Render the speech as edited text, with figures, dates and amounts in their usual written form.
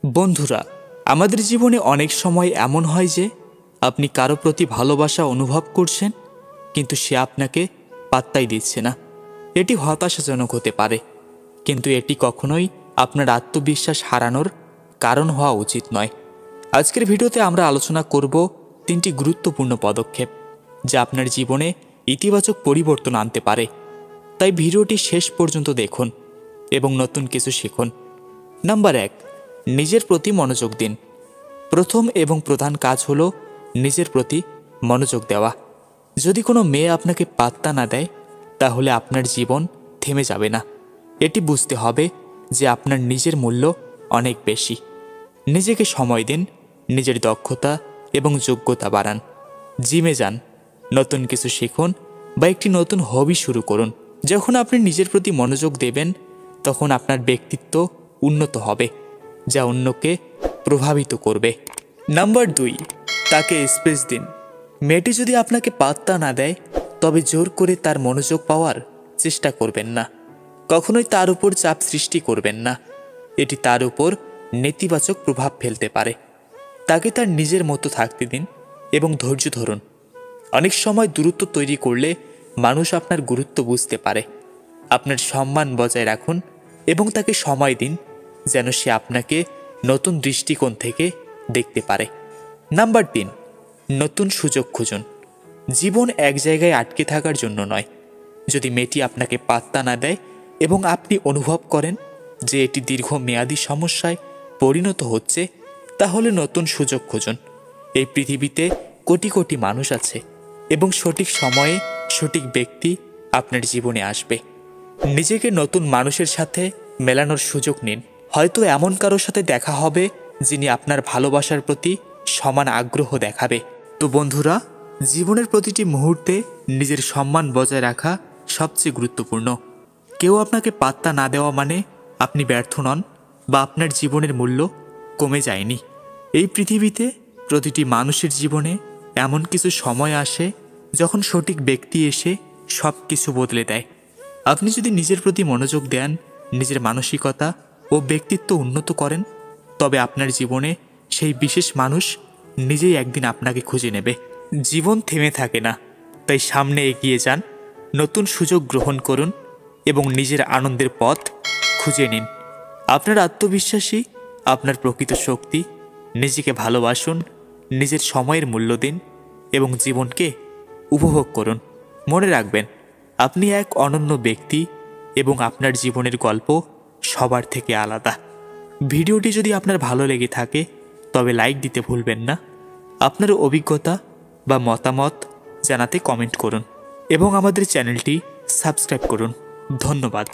বন্ধুরা, আমাদের জীবনে অনেক সময় এমন হয় যে আপনি কারো প্রতি ভালোবাসা অনুভব করছেন, কিন্তু সে আপনাকে পাত্তাই দিচ্ছে না। এটি হতাশাজনক হতে পারে, কিন্তু এটি কখনোই আপনার আত্মবিশ্বাস হারানোর কারণ হওয়া উচিত নয়। আজকের ভিডিওতে আমরা আলোচনা করব 3টি গুরুত্বপূর্ণ পদক্ষেপ যা আপনার জীবনে ইতিবাচক পরিবর্তন আনতে পারে। তাই ভিডিওটি শেষ পর্যন্ত দেখুন এবং নতুন কিছু শিখুন। নাম্বার 1, নিজের প্রতি মনোযোগ দিন। প্রথম এবং প্রধান কাজ হলো নিজের প্রতি মনোযোগ দেওয়া। যদি কোনো মেয়ে আপনাকে পাত্তা না দেয়, তাহলে আপনার জীবন থেমে যাবে না। এটি বুঝতে হবে যে আপনার নিজের মূল্য অনেক বেশি। নিজেকে সময় দিন, নিজের দক্ষতা এবং যোগ্যতা বাড়ান। জিমে যান, নতুন কিছু শিখুন বা একটি নতুন হবি শুরু করুন। যখন আপনি নিজের প্রতি মনোযোগ দেবেন, তখন আপনার ব্যক্তিত্ব উন্নত হবে, যা অন্যকে প্রভাবিত করবে। নাম্বার 2, তাকে স্পেস দিন। মেয়েটি যদি আপনাকে পাত্তা না দেয়, তবে জোর করে তার মনোযোগ পাওয়ার চেষ্টা করবেন না। কখনোই তার উপর চাপ সৃষ্টি করবেন না। এটি তার উপর নেতিবাচক প্রভাব ফেলতে পারে। তাকে তার নিজের মতো থাকতে দিন এবং ধৈর্য ধরুন। অনেক সময় দূরত্ব তৈরি করলে মানুষ আপনার গুরুত্ব বুঝতে পারে। আপনার সম্মান বজায় রাখুন এবং তাকে সময় দিন, যেন সে আপনাকে নতুন দৃষ্টিকোণ থেকে দেখতে পারে। নাম্বার 3, নতুন সুযোগ খুঁজুন। জীবন এক জায়গায় আটকে থাকার জন্য নয়। যদি মেয়েটি আপনাকে পাত্তা না দেয় এবং আপনি অনুভব করেন যে এটি দীর্ঘমেয়াদী সমস্যায় পরিণত হচ্ছে, তাহলে নতুন সুযোগ খুঁজুন। এই পৃথিবীতে কোটি কোটি মানুষ আছে এবং সঠিক সময়ে সঠিক ব্যক্তি আপনার জীবনে আসবে। নিজেকে নতুন মানুষের সাথে মেলানোর সুযোগ নিন। হয়তো এমন কারোর সাথে দেখা হবে যিনি আপনার ভালোবাসার প্রতি সমান আগ্রহ দেখাবে। তো বন্ধুরা, জীবনের প্রতিটি মুহূর্তে নিজের সম্মান বজায় রাখা সবচেয়ে গুরুত্বপূর্ণ। কেউ আপনাকে পাত্তা না দেওয়া মানে আপনি ব্যর্থ নন বা আপনার জীবনের মূল্য কমে যায়নি। এই পৃথিবীতে প্রতিটি মানুষের জীবনে এমন কিছু সময় আসে যখন সঠিক ব্যক্তি এসে সব কিছু বদলে দেয়। আপনি যদি নিজের প্রতি মনোযোগ দেন, নিজের মানসিকতা ও ব্যক্তিত্ব উন্নত করেন, তবে আপনার জীবনে সেই বিশেষ মানুষ নিজেই একদিন আপনাকে খুঁজে নেবে। জীবন থেমে থাকে না, তাই সামনে এগিয়ে যান, নতুন সুযোগ গ্রহণ করুন এবং নিজের আনন্দের পথ খুঁজে নিন। আপনার আত্মবিশ্বাসী আপনার প্রকৃত শক্তি। নিজেকে ভালোবাসুন, নিজের সময়ের মূল্য দিন এবং জীবনকে উপভোগ করুন। মনে রাখবেন, আপনি এক অনন্য ব্যক্তি এবং আপনার জীবনের গল্প সবার থেকে আলাদা। ভিডিওটি যদি আপনার ভালো লেগে থাকে, তবে লাইক দিতে ভুলবেন না। আপনার অভিজ্ঞতা বা মতামত জানাতে কমেন্ট করুন এবং আমাদের চ্যানেলটি সাবস্ক্রাইব করুন। ধন্যবাদ।